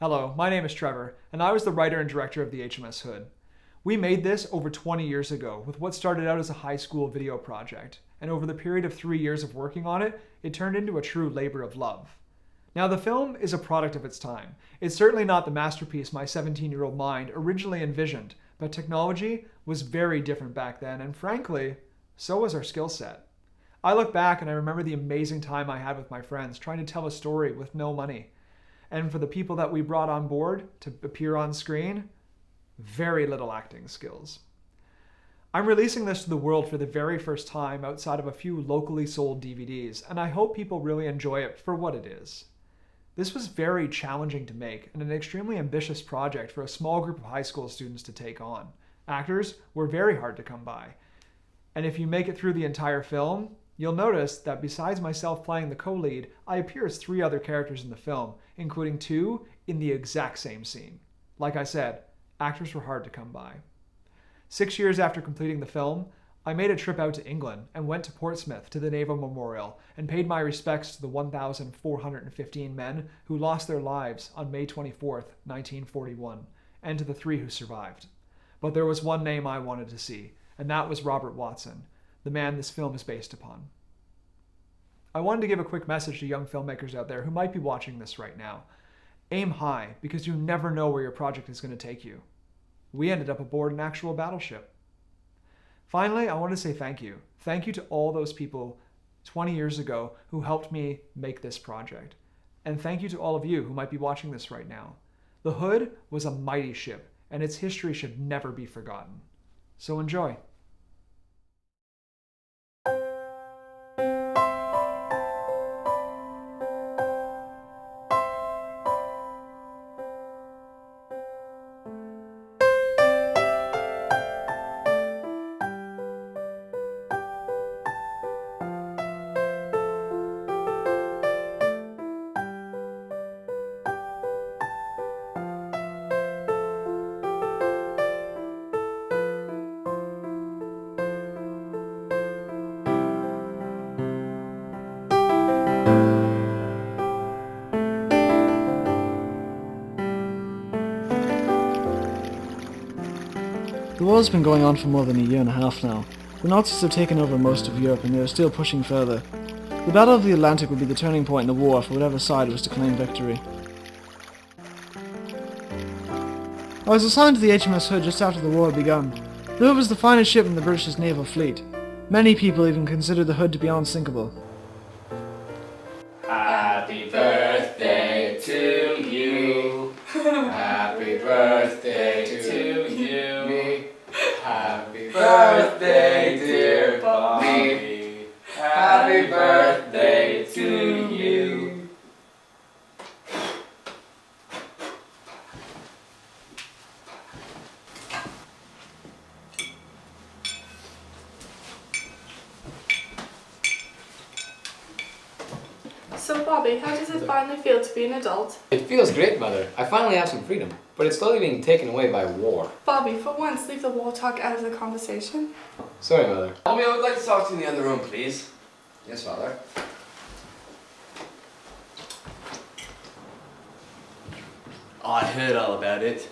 Hello, my name is Trevor, and I was the writer and director of the HMS Hood. We made this over 20 years ago with what started out as a high school video project, and over the period of 3 years of working on it, it turned into a true labor of love. Now, the film is a product of its time. It's certainly not the masterpiece my 17-year-old mind originally envisioned, but technology was very different back then, and frankly, so was our skill set. I look back and I remember the amazing time I had with my friends trying to tell a story with no money. And for the people that we brought on board to appear on screen, very little acting skills. I'm releasing this to the world for the very first time outside of a few locally sold DVDs, and I hope people really enjoy it for what it is. This was very challenging to make and an extremely ambitious project for a small group of high school students to take on. Actors were very hard to come by. And if you make it through the entire film, you'll notice that besides myself playing the co-lead, I appear as 3 other characters in the film, including 2 in the exact same scene. Like I said, actors were hard to come by. 6 years after completing the film, I made a trip out to England and went to Portsmouth to the Naval Memorial and paid my respects to the 1,415 men who lost their lives on May 24th, 1941, and to the 3 who survived. But there was one name I wanted to see, and that was Robert Watson, the man this film is based upon. I wanted to give a quick message to young filmmakers out there who might be watching this right now. Aim high, because you never know where your project is going to take you. We ended up aboard an actual battleship. Finally, I want to say thank you. Thank you to all those people 20 years ago who helped me make this project. And thank you to all of you who might be watching this right now. The Hood was a mighty ship, and its history should never be forgotten. So enjoy. The war's been going on for more than a year and a half now. The Nazis have taken over most of Europe and they are still pushing further. The Battle of the Atlantic would be the turning point in the war for whatever side was to claim victory. I was assigned to the HMS Hood just after the war had begun. The Hood was the finest ship in the British naval fleet. Many people even considered the Hood to be unsinkable. Happy birthday to you. Happy birthday to you. Happy birthday, dear Bobby. Happy birthday to you. So Bobby, how does it finally feel to be an adult? It feels great, Mother. I finally have some freedom, but it's slowly being taken away by war. Bobby, for once, leave the war talk out of the conversation. Sorry, Mother. Mommy, I would like to talk to you in the other room, please. Yes, Father. Oh, I heard all about it.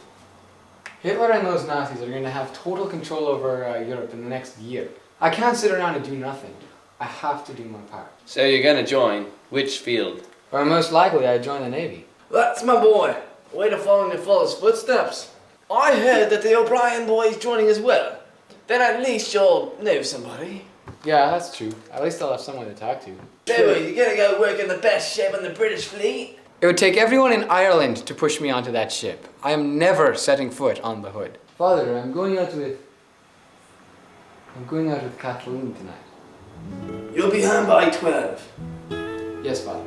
Hitler and those Nazis are going to have total control over Europe in the next year. I can't sit around and do nothing. I have to do my part. So you're going to join which field? Or most likely I'd join the Navy. That's my boy. Way to follow in your father's footsteps. I heard that the O'Brien boy is joining as well. Then at least you'll know somebody. Yeah, that's true. At least I'll have someone to talk to. So you're gonna go work in the best ship in the British fleet? It would take everyone in Ireland to push me onto that ship. I am never setting foot on the Hood. Father, I'm going out with Kathleen tonight. You'll be home by 12. Yes, Father.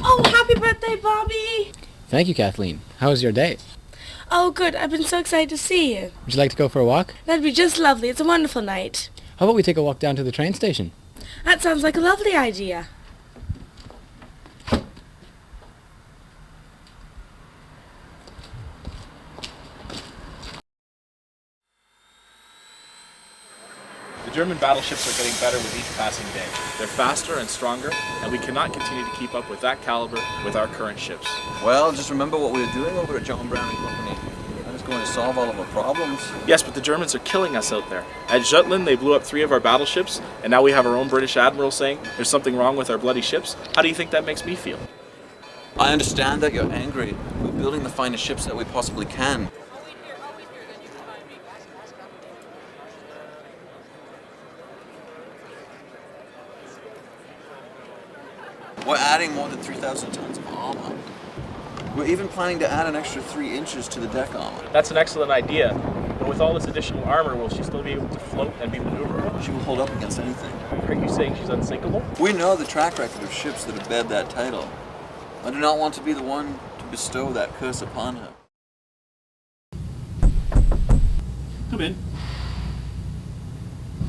Oh, happy birthday, Bobby! Thank you, Kathleen. How was your day? Oh, good. I've been so excited to see you. Would you like to go for a walk? That'd be just lovely. It's a wonderful night. How about we take a walk down to the train station? That sounds like a lovely idea. The German battleships are getting better with each passing day. They're faster and stronger, and we cannot continue to keep up with that caliber with our current ships. Well, just remember what we were doing over at John Brown and Company. That is going to solve all of our problems. Yes, but the Germans are killing us out there. At Jutland, they blew up 3 of our battleships, and now we have our own British admiral saying there's something wrong with our bloody ships. How do you think that makes me feel? I understand that you're angry. We're building the finest ships that we possibly can. We're adding more than 3,000 tons of armor. We're even planning to add an extra 3 inches to the deck armor. That's an excellent idea. But with all this additional armor, will she still be able to float and be maneuverable? She will hold up against anything. Are you saying she's unsinkable? We know the track record of ships that have bared that title. I do not want to be the one to bestow that curse upon her. Come in.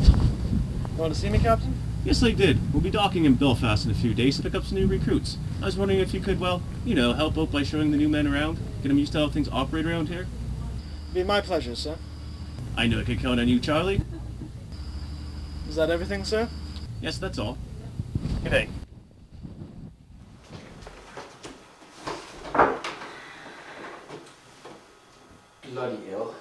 You want to see me, Captain? Yes, I did. We'll be docking in Belfast in a few days to pick up some new recruits. I was wondering if you could, well, help out by showing the new men around, get them used to how things operate around here. It'd be my pleasure, sir. I know I can count on you, Charlie. Is that everything, sir? Yes, that's all. Good day. Bloody hell.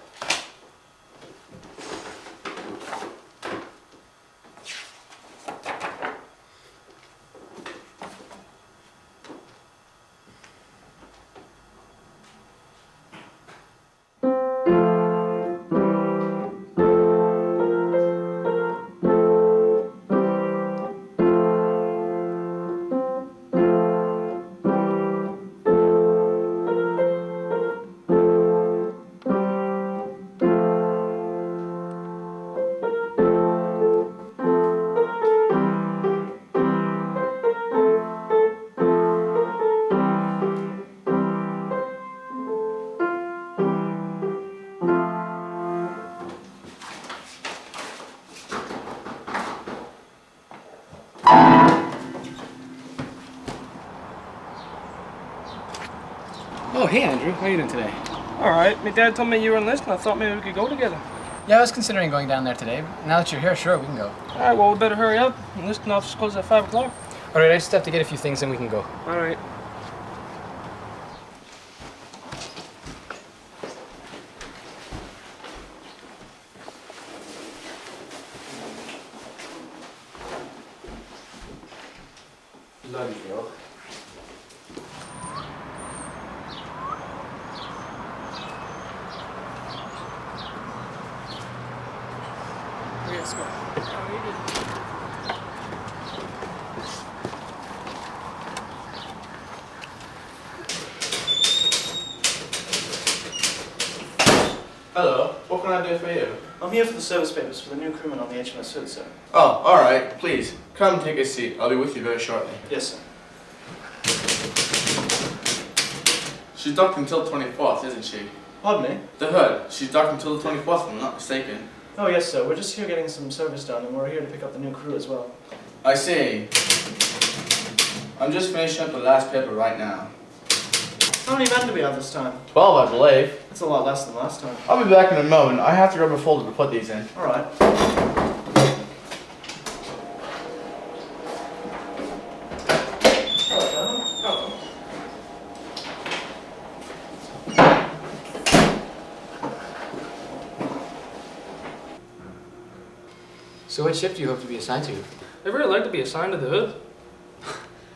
Oh, hey Andrew, how are you doing today? Alright, my dad told me you were enlisting. I thought maybe we could go together. Yeah, I was considering going down there today. Now that you're here, sure, we can go. Alright, well, we better hurry up. Enlisting office closes at 5 o'clock. Alright, I just have to get a few things and we can go. Alright. Bloody hell. Let's go. Hello, what can I do for you? I'm here for the service papers for the new crewman on the HMS Hood, sir. Oh, alright, please. Come take a seat. I'll be with you very shortly. Yes, sir. She's docked until the 24th, isn't she? Pardon me? The Hood. She's docked until the 24th, if I'm not mistaken. Oh, yes, sir. We're just here getting some service done, and we're here to pick up the new crew as well. I see. I'm just finishing up the last paper right now. How many men do we have this time? 12, I believe. That's a lot less than last time. I'll be back in a moment. I have to grab a folder to put these in. Alright. So what ship do you hope to be assigned to? I'd really like to be assigned to the Hood.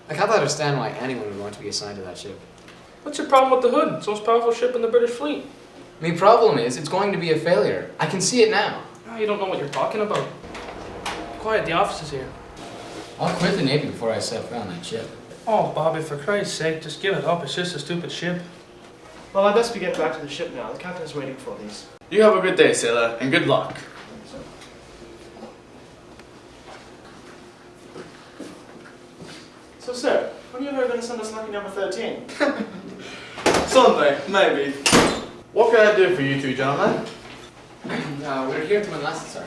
I can't understand why anyone would want to be assigned to that ship. What's your problem with the Hood? It's the most powerful ship in the British fleet. The problem is, it's going to be a failure. I can see it now. Oh, you don't know what you're talking about. Quiet, the office is here. I'll quit the Navy before I set foot on that ship. Oh, Bobby, for Christ's sake, just give it up. It's just a stupid ship. Well, I'd best be getting back to the ship now. The captain is waiting for these. You have a good day, sailor, and good luck. So, sir, when are you ever going to send us lucky number 13? Someday, maybe. What can I do for you two gentlemen? We're here to enlist, sir.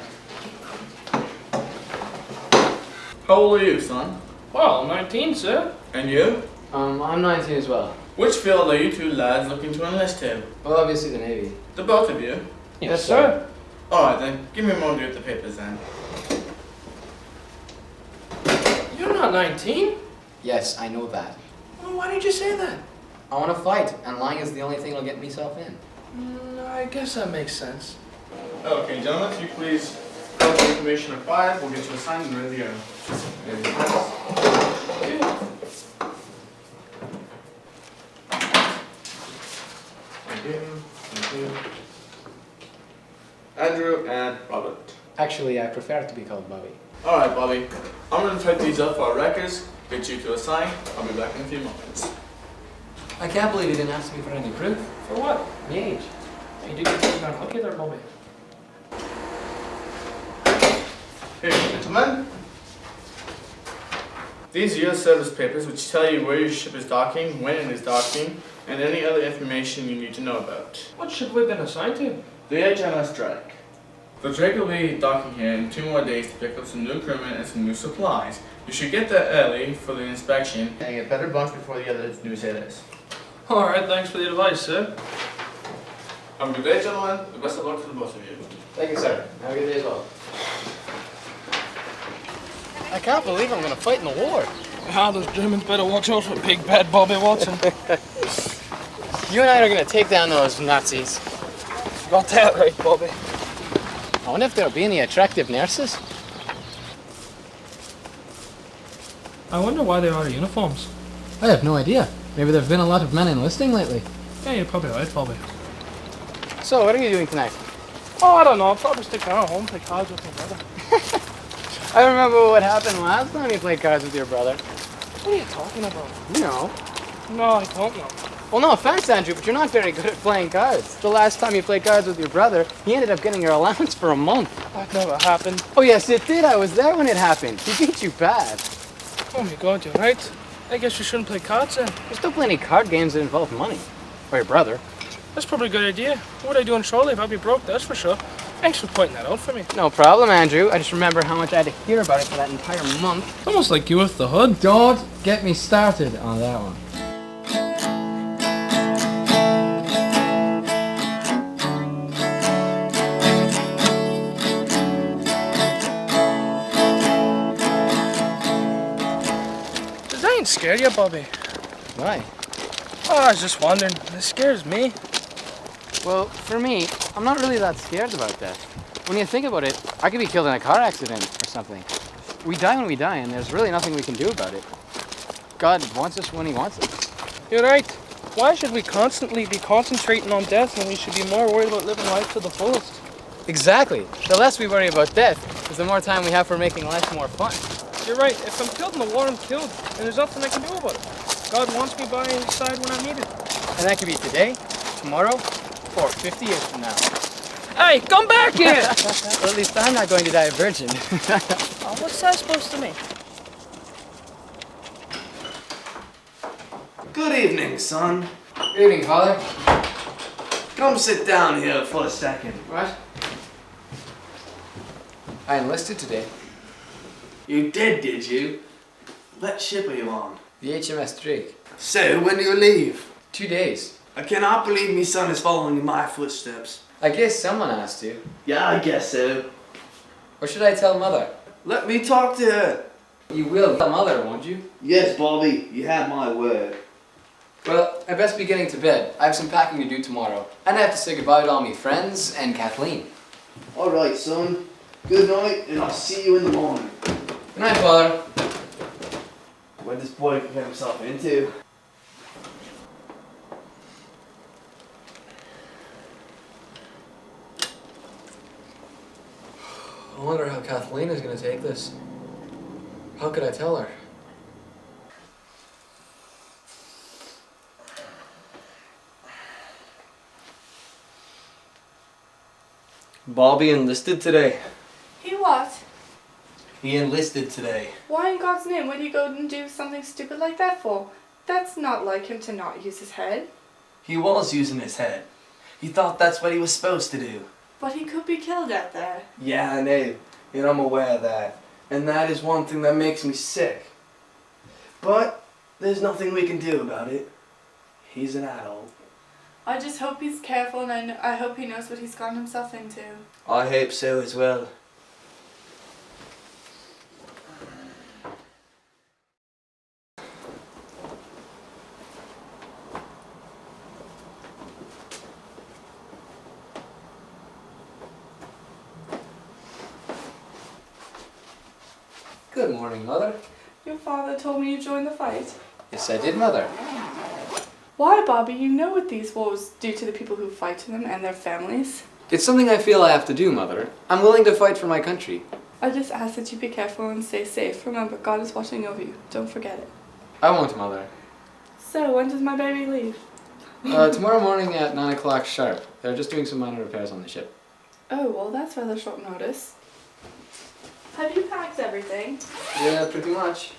How old are you, son? Well, 19, sir. And you? I'm 19 as well. Which field are you two lads looking to enlist in? Well, obviously the Navy. The both of you? Yes, sir. Alright then, give me a moment to get the papers then. You're not 19. Yes, I know that. Well, why did you say that? I want to fight, and lying is the only thing that'll get myself in. I guess that makes sense. Okay, gentlemen, if you please fill out the information required, we'll get you assigned and ready to go. Thank you. Thank you. Andrew and Robert. Actually, I prefer to be called Bobby. Alright, Bobby. I'm going to type these up for our records, get you to assign. I'll be back in a few moments. I can't believe you didn't ask me for any proof. For what? My age. You do get taken on hook there, Bobby. Here, gentlemen. These are your service papers which tell you where your ship is docking, when it is docking, and any other information you need to know about. What ship we've been assigned to? The HMS Drake. The Drake will be docking here in 2 more days to pick up some new crewmen and some new supplies. You should get there early for the inspection and get better bunch before the other new sailors. Alright, thanks for the advice, sir. Have a good day, gentlemen. The best of luck to the both of you. Thank you, sir. Have a good day as well. I can't believe I'm going to fight in the war. Ah, those Germans better watch out for big bad Bobby Watson. You and I are going to take down those Nazis. Got that right, Bobby. I wonder if there'll be any attractive nurses. I wonder why they're out of uniforms. I have no idea. Maybe there have been a lot of men enlisting lately. Yeah, you're probably right, Bobby. So, what are you doing tonight? Oh, I don't know. I'll probably stick around at home and play cards with my brother. I remember what happened last time you played cards with your brother. What are you talking about? You know. No, I don't know. Well, no offense, Andrew, but you're not very good at playing cards. The last time you played cards with your brother, he ended up getting your allowance for a month. That never happened. Oh, yes, it did. I was there when it happened. He beat you bad. Oh my god, you're right. I guess you shouldn't play cards then. There's still plenty of card games that involve money. Or your brother. That's probably a good idea. What would I do in Charlie if I'd be broke, that's for sure. Thanks for pointing that out for me. No problem, Andrew. I just remember how much I had to hear about it for that entire month. It's almost like you with the hood. Don't get me started on that one. Does that ain't scare you, Bobby? Why? Oh, I was just wondering. It scares me. Well, for me, I'm not really that scared about death. When you think about it, I could be killed in a car accident or something. We die when we die, and there's really nothing we can do about it. God wants us when he wants us. You're right. Why should we constantly be concentrating on death when we should be more worried about living life to the fullest? Exactly. The less we worry about death, is the more time we have for making life more fun. You're right. If I'm killed in the war, I'm killed, and there's nothing I can do about it. God wants me by his side when I'm needed. And that could be today, tomorrow, or 50 years from now. Hey, come back here! Well, at least I'm not going to die a virgin. Oh, what's that supposed to mean? Good evening, son. Good evening, Father. Come sit down here for a second. What? I enlisted today. You did you? What ship are you on? The HMS Drake. So, when do you leave? 2 days. I cannot believe my son is following in my footsteps. I guess someone has to. Yeah, I guess so. Or should I tell Mother? Let me talk to her. You will tell Mother, won't you? Yes, Bobby, you have my word. Well, I best be getting to bed. I have some packing to do tomorrow. And I have to say goodbye to all my friends and Kathleen. Alright, son. Good night, and I'll see you in the morning. Good night, Father. What this boy can get himself into. I wonder how Kathleen is going to take this. How could I tell her? Bobby enlisted today. He what? He enlisted today. Why in God's name would he go and do something stupid like that for? That's not like him to not use his head. He was using his head. He thought that's what he was supposed to do. But he could be killed out there. Yeah, I know. And I'm aware of that. And that is one thing that makes me sick. But there's nothing we can do about it. He's an adult. I just hope he's careful, and I hope he knows what he's gotten himself into. I hope so as well. Good morning, Mother. Your father told me you joined the fight. Yes, I did, Mother. Why, Bobby? You know what these wars do to the people who fight in them and their families. It's something I feel I have to do, Mother. I'm willing to fight for my country. I just ask that you be careful and stay safe. Remember, God is watching over you. Don't forget it. I won't, Mother. So, when does my baby leave? Tomorrow morning at 9 o'clock sharp. They're just doing some minor repairs on the ship. Oh, well, that's rather short notice. Have you packed everything? Yeah, pretty much.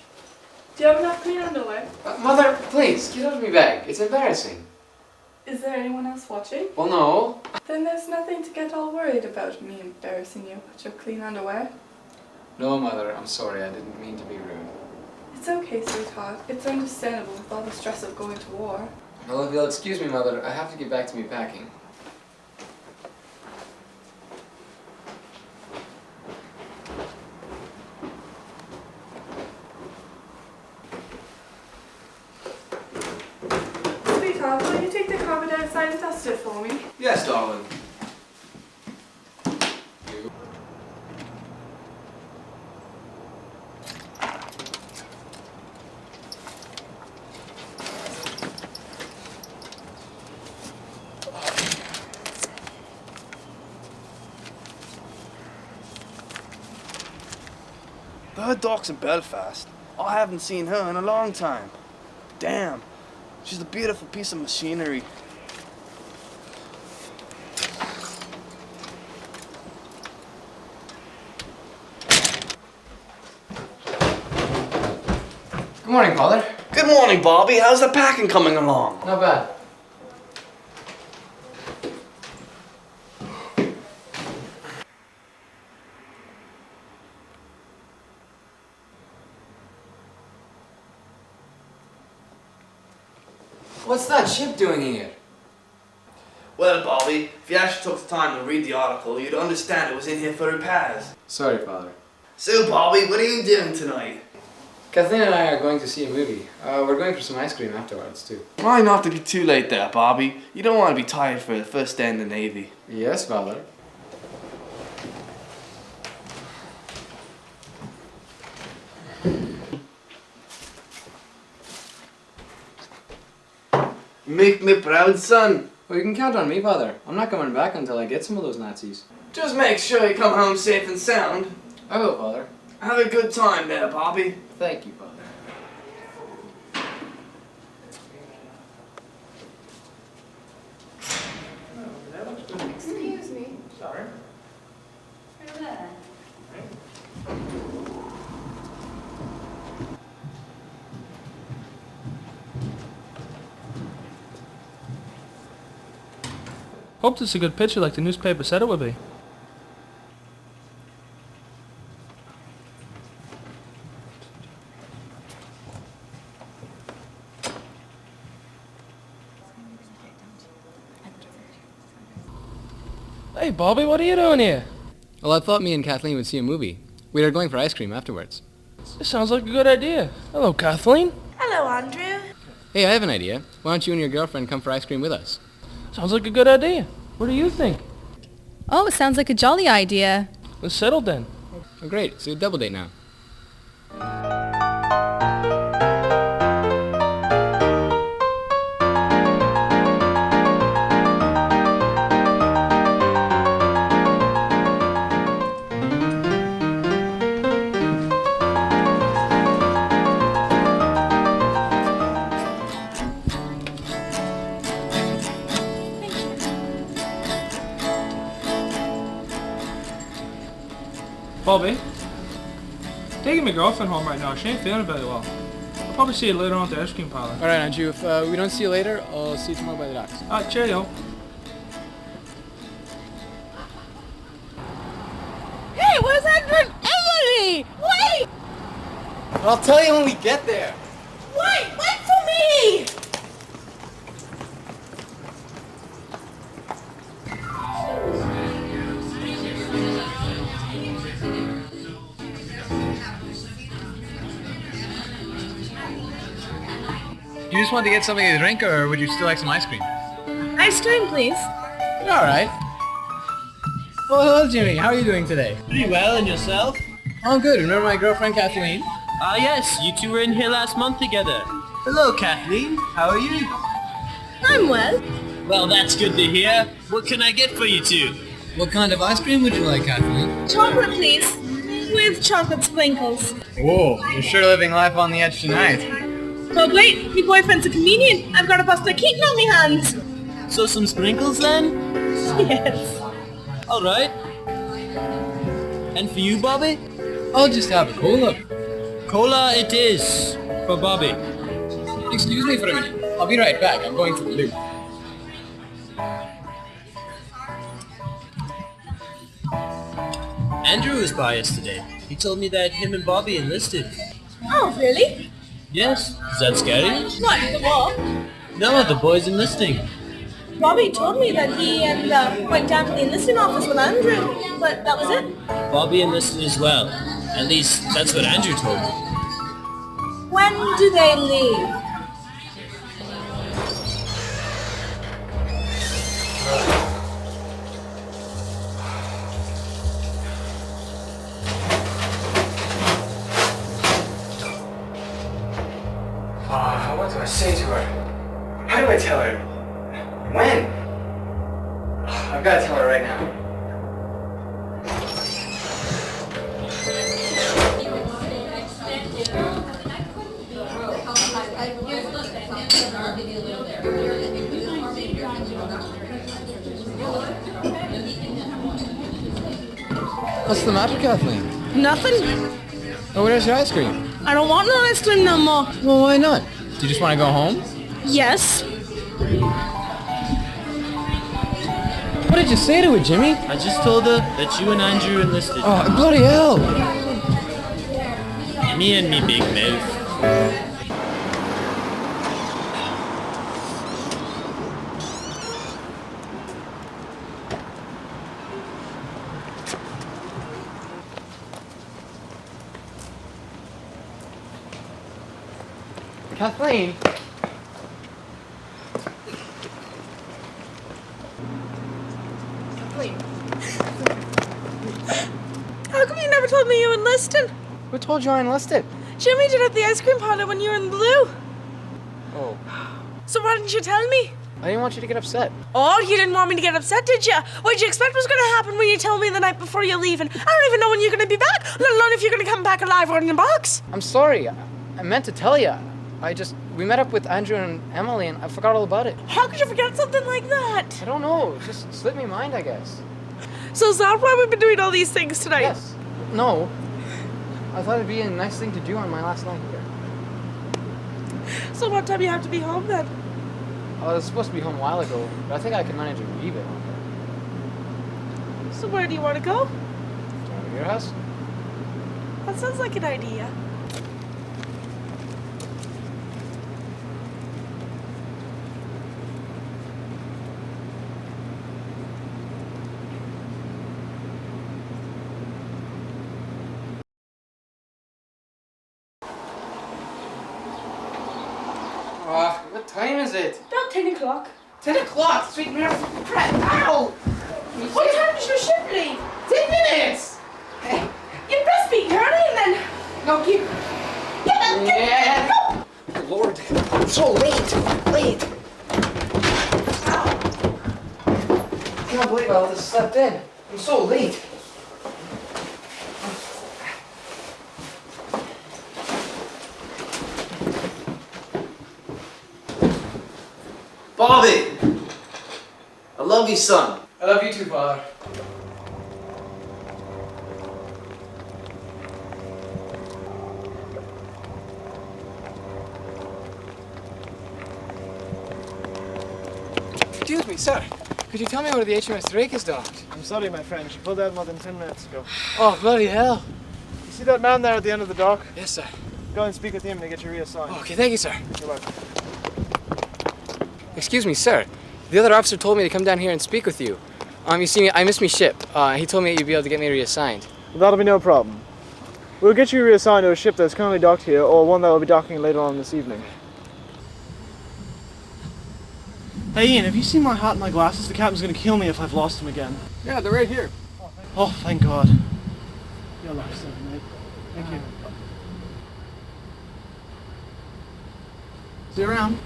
Do you have enough clean underwear? Mother, please, get out of my bag. It's embarrassing. Is there anyone else watching? Well, no. Then there's nothing to get all worried about me embarrassing you with your clean underwear. No, Mother, I'm sorry. I didn't mean to be rude. It's okay, sweetheart. It's understandable with all the stress of going to war. Well, if you'll excuse me, Mother, I have to get back to me packing. Sweetheart, will you take the carpet outside and dust it for me? Yes, darling. Her dock's in Belfast. I haven't seen her in a long time. Damn, she's a beautiful piece of machinery. Good morning, Father. Good morning, Bobby. How's the packing coming along? Not bad. What's that ship doing here? Well, Bobby, if you actually took the time to read the article, you'd understand it was in here for repairs. Sorry, Father. So, Bobby, what are you doing tonight? Kathleen and I are going to see a movie. We're going for some ice cream afterwards, too. Try not to be too late there, Bobby. You don't want to be tired for the first day in the Navy. Yes, Father. Make me proud, son. Well, you can count on me, Father. I'm not coming back until I get some of those Nazis. Just make sure you come home safe and sound. I will, Father. Have a good time there, Bobby. Thank you, Father. Excuse me. Sorry. Over there. Hope it's a good picture like the newspaper said it would be. Hey Bobby, what are you doing here? Well, I thought me and Kathleen would see a movie. We are going for ice cream afterwards. This sounds like a good idea. Hello, Kathleen. Hello, Andrew. Hey, I have an idea. Why don't you and your girlfriend come for ice cream with us? Sounds like a good idea. What do you think? Oh, it sounds like a jolly idea. Let's settle then. Oh, great. So a double date now. Bobby, taking my girlfriend home right now. She ain't feeling very well. probably see you later on at the ice cream parlor. All right, Andrew. If we don't see you later, I'll see you tomorrow by the docks. Cheerio. Hey, where's Andrew and Emily? Wait! I'll tell you when we get there. Wait for me! You just want to get something to drink, or would you still like some ice cream? Ice cream, please. All right. Well, hello, Jimmy. How are you doing today? Pretty well, and yourself? I'm good. Remember my girlfriend, Kathleen? Ah, yes, you two were in here last month together. Hello, Kathleen. How are you? I'm well. Well, that's good to hear. What can I get for you two? What kind of ice cream would you like, Kathleen? Chocolate, please. With chocolate sprinkles. Whoa, you're sure living life on the edge tonight. But wait, my boyfriend's a comedian. I've got a pasta kitten on my hands. So some sprinkles then? Yes. All right. And for you, Bobby? I'll just have a cola. Cola it is, for Bobby. Excuse me for a minute. I'll be right back. I'm going to the loo. Andrew was by us today. He told me that him and Bobby enlisted. Oh, really? Yes. Is that scary? What, the war? No, the boy's enlisting. Bobby told me that he went down to the enlisting office with Andrew, but that was it. Bobby enlisted as well. At least, that's what Andrew told me. When do they leave? What do I say to her? How do I tell her? When? I've got to tell her right now. What's the matter, Kathleen? Nothing. Oh, where's your ice cream? I don't want no ice cream no more. Well, why not? Do you just want to go home? Yes. What did you say to her, Jimmy? I just told her that you and Andrew enlisted. Oh, bloody hell! Me and me big mouth. Kathleen? How come you never told me you enlisted? Who told you I enlisted? Jimmy did at the ice cream parlor when you were in blue. Oh. So why didn't you tell me? I didn't want you to get upset. Oh, you didn't want me to get upset, did you? What did you expect was going to happen when you told me the night before you're leaving? I don't even know when you're going to be back, let alone if you're going to come back alive or in a box. I'm sorry. I meant to tell you. We met up with Andrew and Emily and I forgot all about it. How could you forget something like that? I don't know. It just slipped my mind, I guess. So is that why we've been doing all these things tonight? Yes. No. I thought it'd be a nice thing to do on my last night here. So what time do you have to be home then? I was supposed to be home a while ago, but I think I can manage a wee bit longer. So where do you want to go? Do you want to go to your house? That sounds like an idea. What time is it? About 10 o'clock. 10 o'clock? Sweet Mary, crap! Ow! What time does your ship leave? 10 minutes! You best be hurrying then. No, keep... Get up, Yeah. Go. Lord, I'm so late. Ow! I can't believe I just slept in. I'm so late. Bobby! I love you, son. I love you too, Father. Excuse me, sir. Could you tell me where the HMS Drake is docked? I'm sorry, my friend. She pulled out more than 10 minutes ago. Oh, bloody hell. You see that man there at the end of the dock? Yes, sir. Go and speak with him to get you reassigned. Okay, thank you, sir. You're welcome. Excuse me, sir. The other officer told me to come down here and speak with you. You see, I missed my ship. He told me you'd be able to get me reassigned. That'll be no problem. We'll get you reassigned to a ship that's currently docked here, or one that will be docking later on this evening. Hey Ian, have you seen my hat and my glasses? The captain's gonna kill me if I've lost them again. Yeah, they're right here. Oh, thank God. You're a lifesaver, mate. Thank you. See you around.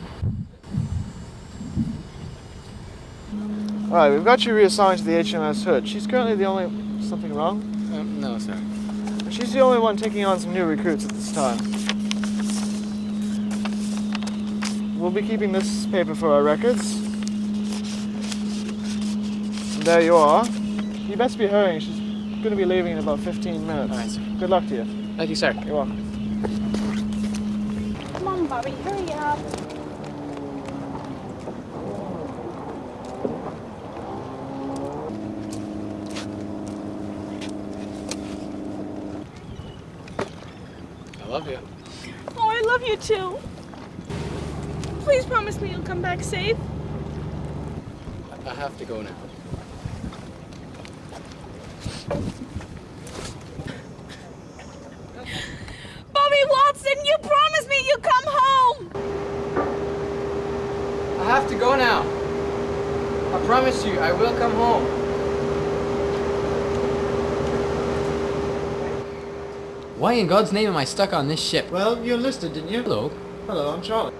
Alright, we've got you reassigned to the HMS Hood. She's currently the only... Something wrong? No, sir. She's the only one taking on some new recruits at this time. We'll be keeping this paper for our records. And there you are. You best be hurrying. She's going to be leaving in about 15 minutes. All right, sir. Good luck to you. Thank you, sir. You're welcome. Come on, Bobby, hurry up. I love you. Oh, I love you too. Please promise me you'll come back safe. I have to go now. Bobby Watson, you promised me you'd come home. I have to go now. I promise you, I will come home. Why in God's name am I stuck on this ship? Well, you enlisted, didn't you? Hello. Hello, I'm Charlie.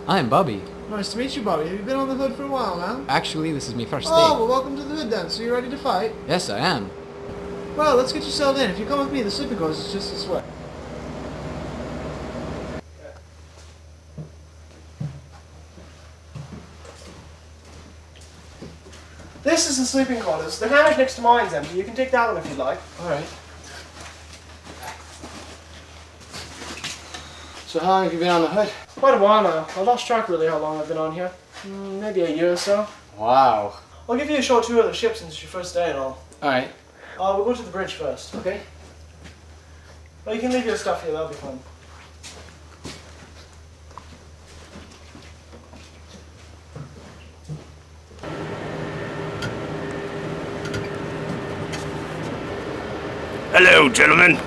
I'm Bobby. Nice to meet you, Bobby. Have you been on the Hood for a while now? Actually, this is my first day. Oh, well, welcome to the Hood then. So you ready to fight? Yes, I am. Well, let's get you settled in. If you come with me, the sleeping quarters is just this way. This is the sleeping quarters. The hammock next to mine's empty. You can take that one if you'd like. All right. So how long have you been on the Hood? Quite a while now. I lost track really how long I've been on here. Maybe a year or so. Wow. I'll give you a short tour of the ship since it's your first day and all. All right. We'll go to the bridge first, okay? Well, you can leave your stuff here, that'll be fun. Hello, gentlemen.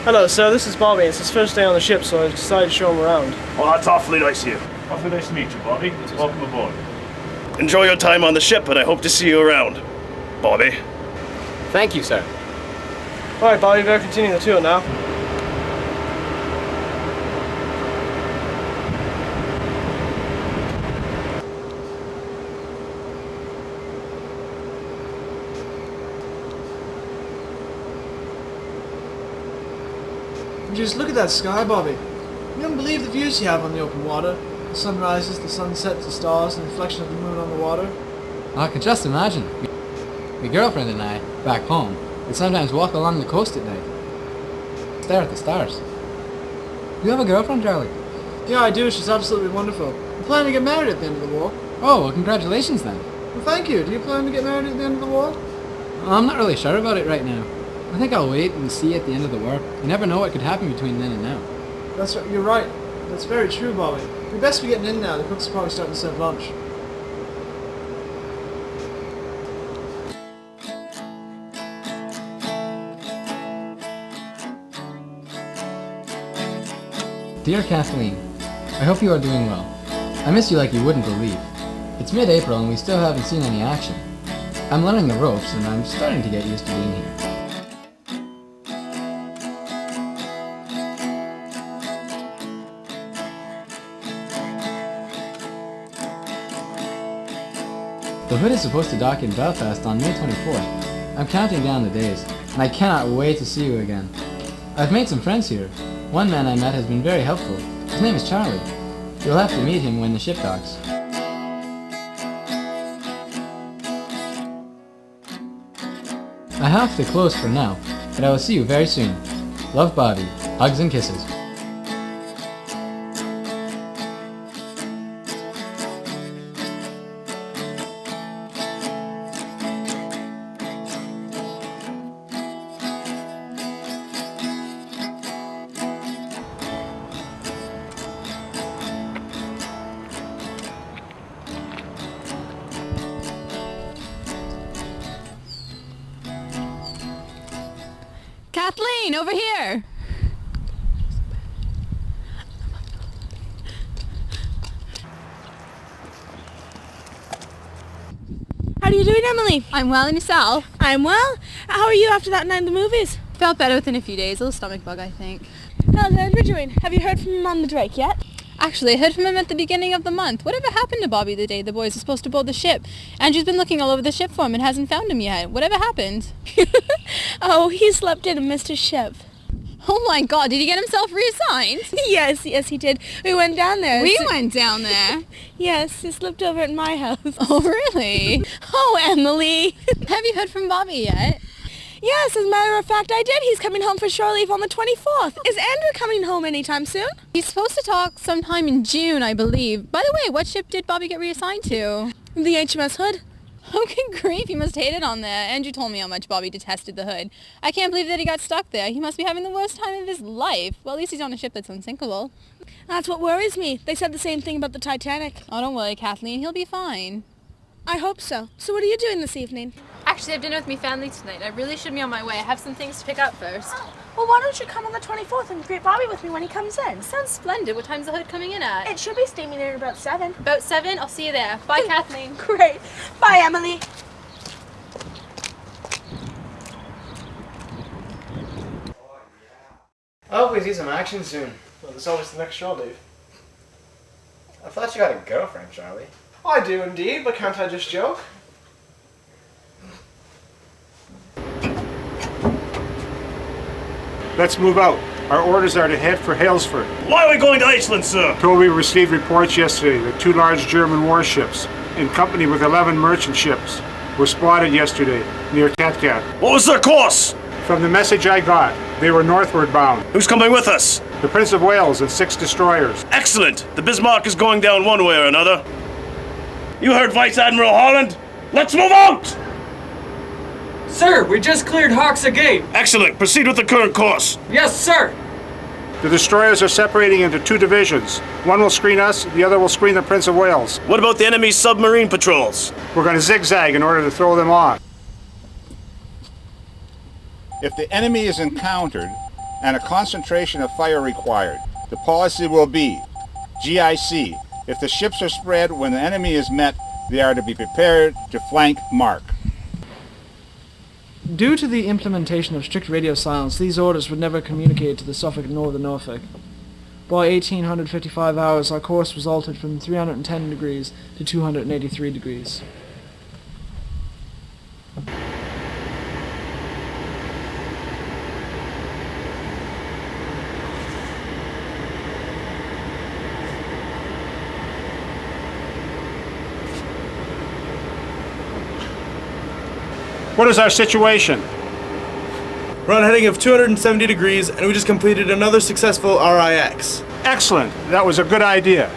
Hello, sir. This is Bobby. It's his first day on the ship, so I decided to show him around. Well, that's awfully nice of you. Awfully nice to meet you, Bobby. Welcome aboard. Enjoy your time on the ship, and I hope to see you around, Bobby. Thank you, sir. Alright, Bobby, you better continue the tour now. Just look at that sky, Bobby. You don't believe the views you have on the open water. The sunrises, the sunsets, the stars, and the reflection of the moon on the water. I can just imagine. My girlfriend and I, back home, would sometimes walk along the coast at night. Stare at the stars. You have a girlfriend, Charlie? Yeah, I do. She's absolutely wonderful. I'm planning to get married at the end of the war. Oh, well, congratulations then. Well, thank you. Do you plan to get married at the end of the war? I'm not really sure about it right now. I think I'll wait and see at the end of the war. You never know what could happen between then and now. That's right. You're right. That's very true, Bobby. We best be getting in now. The cooks are probably starting to serve lunch. Dear Kathleen, I hope you are doing well. I miss you like you wouldn't believe. It's mid-April and we still haven't seen any action. I'm learning the ropes and I'm starting to get used to being here. The Hood is supposed to dock in Belfast on May 24th. I'm counting down the days, and I cannot wait to see you again. I've made some friends here. One man I met has been very helpful. His name is Charlie. You'll have to meet him when the ship docks. I have to close for now, but I will see you very soon. Love, Bobby. Hugs and kisses. Kathleen, over here! How are you doing, Emily? I'm well, and yourself? I'm well. How are you after that night in the movies? Felt better within a few days. A little stomach bug, I think. How's Andrew doing? Have you heard from him on the Drake yet? Actually, I heard from him at the beginning of the month. Whatever happened to Bobby the day the boys were supposed to board the ship? Andrew's been looking all over the ship for him and hasn't found him yet. Whatever happened? Oh, he slept in and missed his ship. Oh my god, did he get himself reassigned? Yes, he did. We went down there. We went down there? Yes, he slept over at my house. Oh, really? Oh, Emily. Have you heard from Bobby yet? Yes, as a matter of fact, I did. He's coming home for shore leave on the 24th. Is Andrew coming home anytime soon? He's supposed to talk sometime in June, I believe. By the way, what ship did Bobby get reassigned to? The HMS Hood. Oh, good grief, he must hate it on there. Andrew told me how much Bobby detested the Hood. I can't believe that he got stuck there. He must be having the worst time of his life. Well, at least he's on a ship that's unsinkable. That's what worries me. They said the same thing about the Titanic. Oh, don't worry, Kathleen. He'll be fine. I hope so. So what are you doing this evening? Actually, I have dinner with my family tonight. I really should be on my way. I have some things to pick up first. Well, why don't you come on the 24th and greet Bobby with me when he comes in? Sounds splendid. What time's the Hood coming in at? It should be steaming in about 7. About 7? I'll see you there. Bye, Kathleen. Great. Bye, Emily. I hope we see some action soon. Well, there's always the next shore leave. I thought you had a girlfriend, Charlie. I do indeed, but can't I just joke? Let's move out. Our orders are to head for Halesford. Why are we going to Iceland, sir? Till we received reports yesterday that 2 large German warships, in company with 11 merchant ships, were spotted yesterday near Kattegat. What was their course? From the message I got, they were northward bound. Who's coming with us? The Prince of Wales and 6 destroyers. Excellent. The Bismarck is going down one way or another. You heard Vice Admiral Holland? Let's move out! Sir, we just cleared Hawks Gate. Excellent. Proceed with the current course. Yes, sir. The destroyers are separating into 2 divisions. One will screen us, the other will screen the Prince of Wales. What about the enemy's submarine patrols? We're going to zigzag in order to throw them off. If the enemy is encountered and a concentration of fire required, the policy will be GIC. If the ships are spread when the enemy is met, they are to be prepared to flank mark. Due to the implementation of strict radio silence, these orders would never communicate to the Suffolk nor the Norfolk. By 1855 hours, our course was altered from 310 degrees to 283 degrees. What is our situation? We're on a heading of 270 degrees, and we just completed another successful RIX. Excellent. That was a good idea.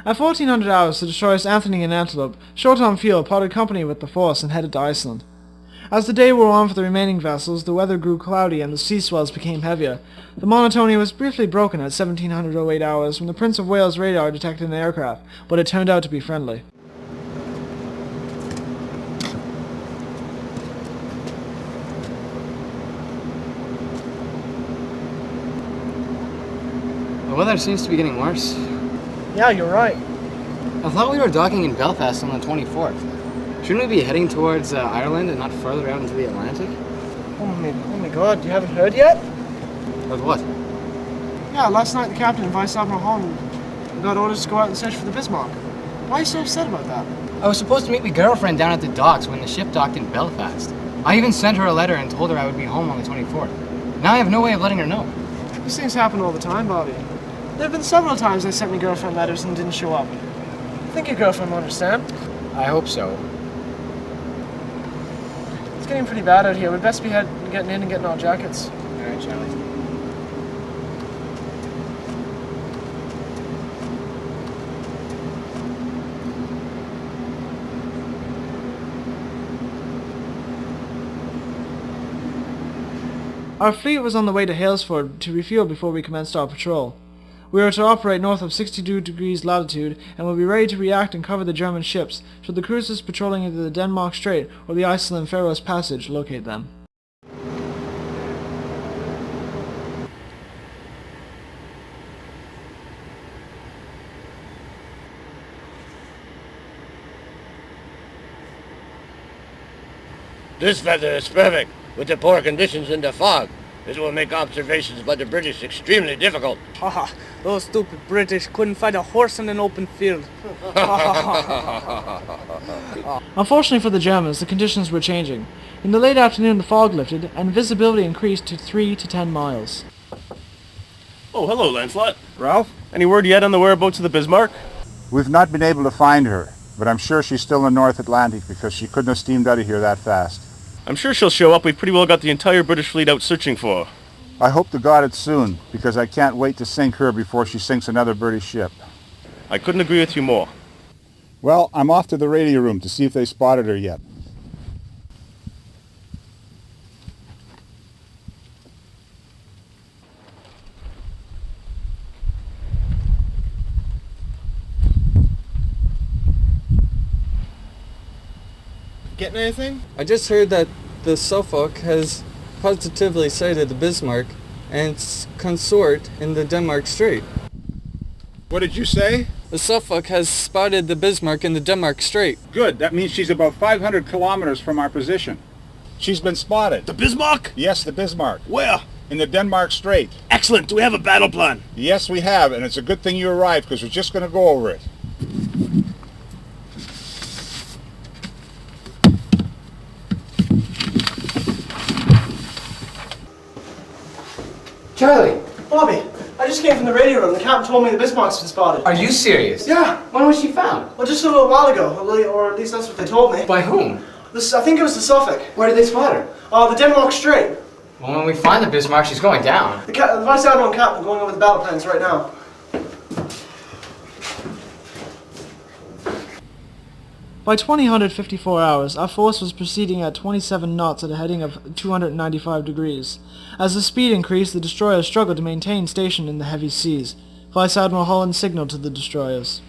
At 1400 hours, the destroyers Anthony and Antelope, short on fuel, parted company with the force and headed to Iceland. As the day wore on for the remaining vessels, the weather grew cloudy and the sea swells became heavier. The monotony was briefly broken at 1708 hours when the Prince of Wales radar detected an aircraft, but it turned out to be friendly. The weather seems to be getting worse. Yeah, you're right. I thought we were docking in Belfast on the 24th. Shouldn't we be heading towards Ireland and not further out into the Atlantic? Oh my god, you haven't heard yet? With what? Yeah, last night the captain and Vice Admiral Holland got orders to go out and search for the Bismarck. Why are you so upset about that? I was supposed to meet my girlfriend down at the docks when the ship docked in Belfast. I even sent her a letter and told her I would be home on the 24th. Now I have no way of letting her know. These things happen all the time, Bobby. There have been several times I sent my girlfriend letters and didn't show up. I think your girlfriend will understand. I hope so. It's getting pretty bad out here. We'd best be getting in and getting our jackets. Alright, Charlie. Our fleet was on the way to Halesford to refuel before we commenced our patrol. We are to operate north of 62 degrees latitude and will be ready to react and cover the German ships should the cruisers patrolling either the Denmark Strait or the Iceland Faroes Passage locate them. This weather is perfect, with the poor conditions in the fog. This will make observations by the British extremely difficult. Haha, those stupid British couldn't find a horse in an open field. Unfortunately for the Germans, the conditions were changing. In the late afternoon, the fog lifted, and visibility increased to 3 to 10 miles. Oh, hello, Lancelot. Ralph? Any word yet on the whereabouts of the Bismarck? We've not been able to find her, but I'm sure she's still in the North Atlantic because she couldn't have steamed out of here that fast. I'm sure she'll show up. We've pretty well got the entire British fleet out searching for her. I hope to God it's soon, because I can't wait to sink her before she sinks another British ship. I couldn't agree with you more. Well, I'm off to the radio room to see if they spotted her yet. Getting anything? I just heard that the Suffolk has positively sighted the Bismarck and its consort in the Denmark Strait. What did you say? The Suffolk has spotted the Bismarck in the Denmark Strait. Good. That means she's about 500 kilometers from our position. She's been spotted. The Bismarck? Yes, the Bismarck. Where? In the Denmark Strait. Excellent. Do we have a battle plan? Yes, we have, and it's a good thing you arrived, because we're just going to go over it. Charlie! Bobby, I just came from the radio room. The captain told me the Bismarck's been spotted. Are you serious? Yeah. When was she found? Well, just a little while ago, or at least that's what they told me. By whom? I think it was the Suffolk. Where did they spot her? The Denmark Strait. Well, when we find the Bismarck, she's going down. The Vice Admiral and Captain are going over the battle plans right now. By 2054 hours, our force was proceeding at 27 knots at a heading of 295 degrees. As the speed increased, the destroyers struggled to maintain station in the heavy seas. Vice Admiral Holland signaled to the destroyers.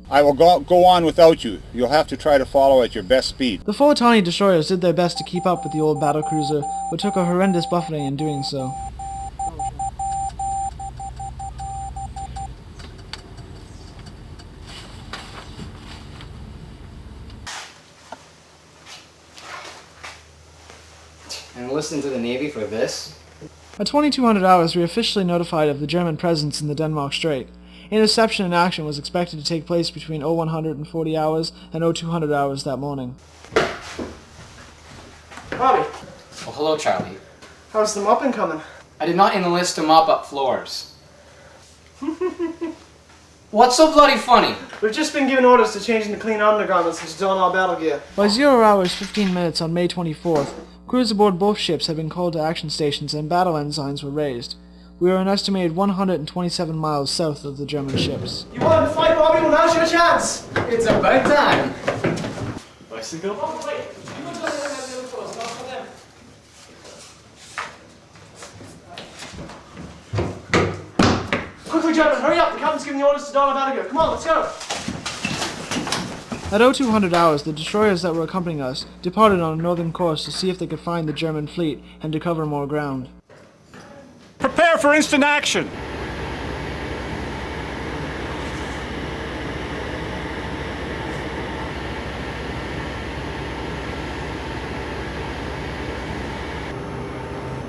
I will go on without you. You'll have to try to follow at your best speed. The 4 tiny destroyers did their best to keep up with the old battlecruiser, but took a horrendous buffeting in doing so. And listen to the Navy for this? At 2200 hours, we were officially notified of the German presence in the Denmark Strait. Interception and action was expected to take place between 0140 hours and 0200 hours that morning. Bobby, Well, hello, Charlie. how's the mopping coming? I did not enlist to mop up floors. What's so bloody funny? We've just been given orders to change into clean undergarments and to don our battle gear. By 0 hours 15 minutes on May 24th, crews aboard both ships had been called to action stations and battle ensigns were raised. We were an estimated 127 miles south of the German ships. You wanted to fight, Bobby? Well, now's your chance. It's about time. Bicycle? Oh, wait. You go to the other post. I'll for them. Quickly, gentlemen, hurry up. The captain's giving the orders to don our battle gear. Come on, let's go. At 0200 hours, the destroyers that were accompanying us departed on a northern course to see if they could find the German fleet and to cover more ground. Prepare for instant action!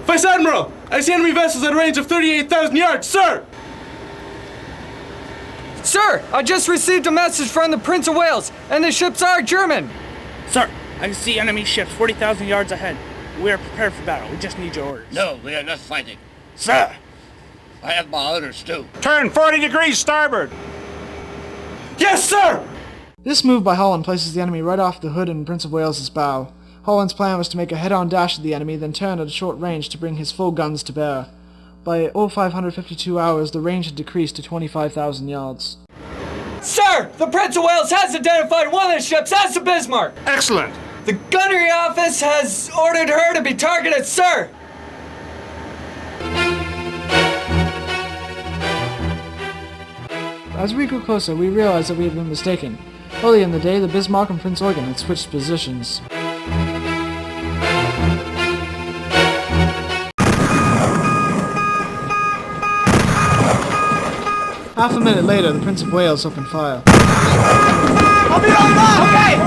Vice Admiral! I see enemy vessels at a range of 38,000 yards, sir! Sir, I just received a message from the Prince of Wales, and the ships are German. Sir, I can see enemy ships 40,000 yards ahead. We are prepared for battle. We just need your orders. No, we are not fighting. Sir, I have my orders too. Turn 40 degrees starboard! Yes, sir! This move by Holland places the enemy right off the Hood and Prince of Wales's bow. Holland's plan was to make a head-on dash at the enemy, then turn at a short range to bring his full guns to bear. By 0552 hours, the range had decreased to 25,000 yards. Sir, the Prince of Wales has identified one of the ships as the Bismarck. Excellent! The gunnery office has ordered her to be targeted, sir. As we grew closer, we realized that we had been mistaken. Early in the day, the Bismarck and Prince Eugen had switched positions. Half a minute later, the Prince of Wales opened fire. I'll be on that! Okay!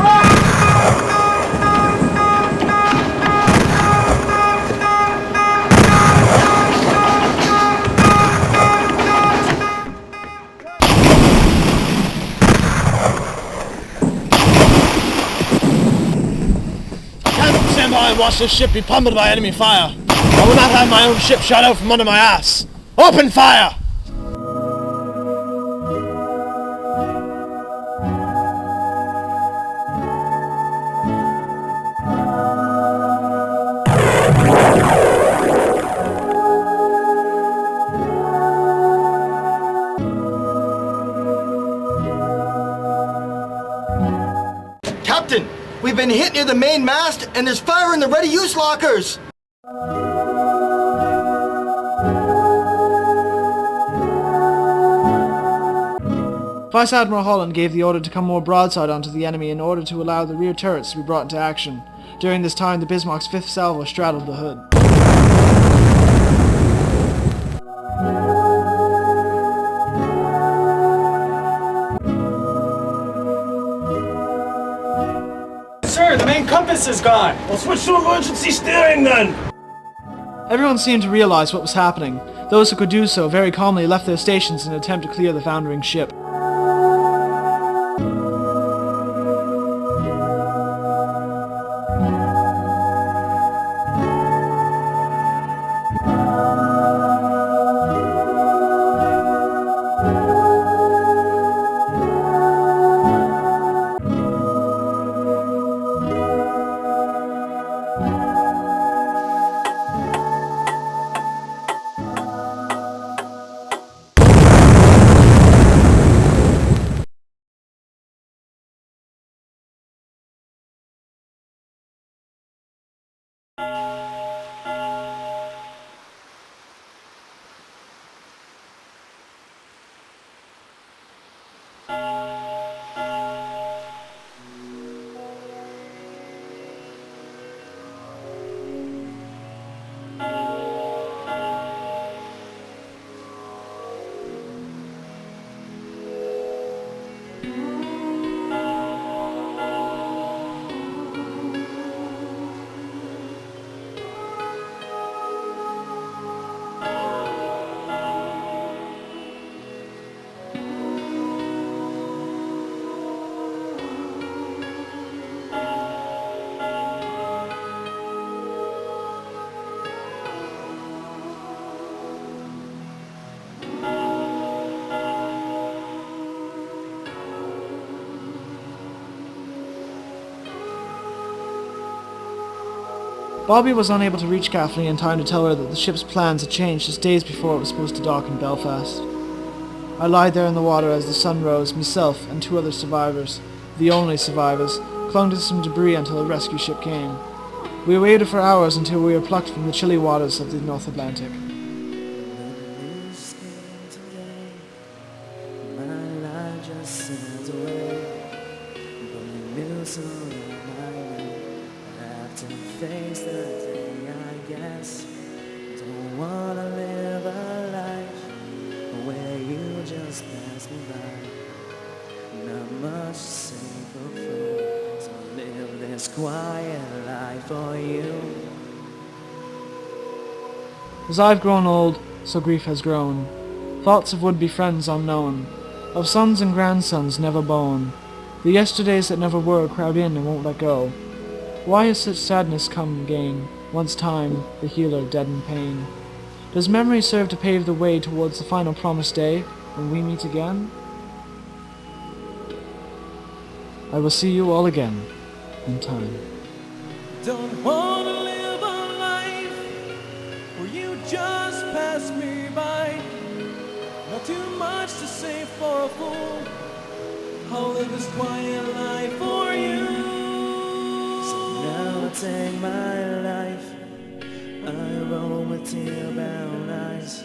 Stand by and watch this ship be pummeled by enemy fire. I will not have my own ship shot out from under my ass. Open fire! Captain, we've been hit near the main mast and there's fire in the ready use lockers! Vice Admiral Holland gave the order to come more broadside onto the enemy in order to allow the rear turrets to be brought into action. During this time, the Bismarck's fifth salvo straddled the hood. Sir, the main compass is gone. We'll switch to emergency steering then. Everyone seemed to realize what was happening. Those who could do so very calmly left their stations in an attempt to clear the foundering ship. Bobby was unable to reach Kathleen in time to tell her that the ship's plans had changed just days before it was supposed to dock in Belfast. I lied there in the water as the sun rose, myself and two other survivors, the only survivors, clung to some debris until a rescue ship came. We waited for hours until we were plucked from the chilly waters of the North Atlantic. Face the day, I guess. Don't wanna live a life where you just pass me by. Not much to say for food, so live this quiet life for you. As I've grown old, so grief has grown. Thoughts of would-be friends unknown, of sons and grandsons never born. The yesterdays that never were crowd in and won't let go. Why has such sadness come and gain, once time, the healer, deadened pain? Does memory serve to pave the way towards the final promised day, when we meet again? I will see you all again, in time. Don't wanna live a life where you just pass me by. Not too much to say for a fool. I'll live this quiet life for you. Now I take my life, I roll with tear-bound eyes,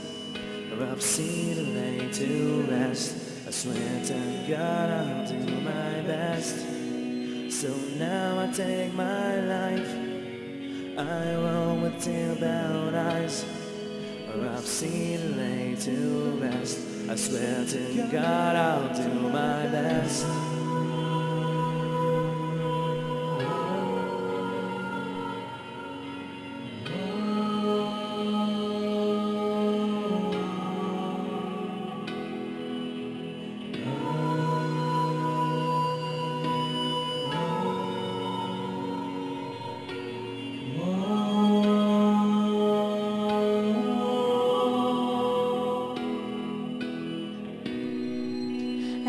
where I've seen a lay to rest. I swear to God I'll do my best. So now I take my life. I roll with tear-bound eyes, or I've seen it lay to rest. I swear to God I'll do my best.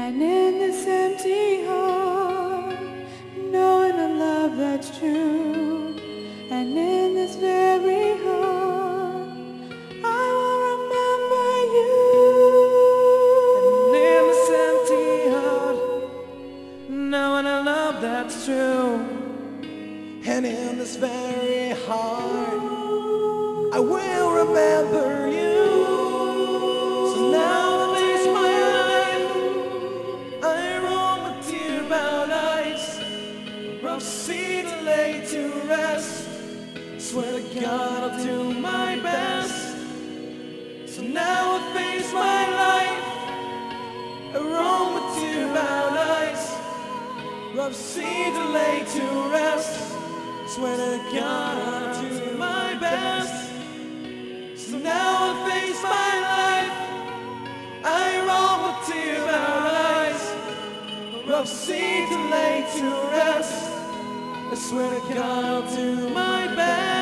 And in this empty heart, knowing a love that's true, and in this very heart, I will remember you. And in this empty heart, knowing a love that's true, and in this very heart, I will remember you. So now I face my life. I roam with tear-bound eyes, rough sea to lay to rest. Swear to God I'll do my best. So now I face my life. I roam with tear-bound eyes, rough sea to lay to rest. Swear to God I'll do my best. So now I face my life. I roam with tear-bound eyes, rough sea to lay to rest. I swear to God I'll do my best.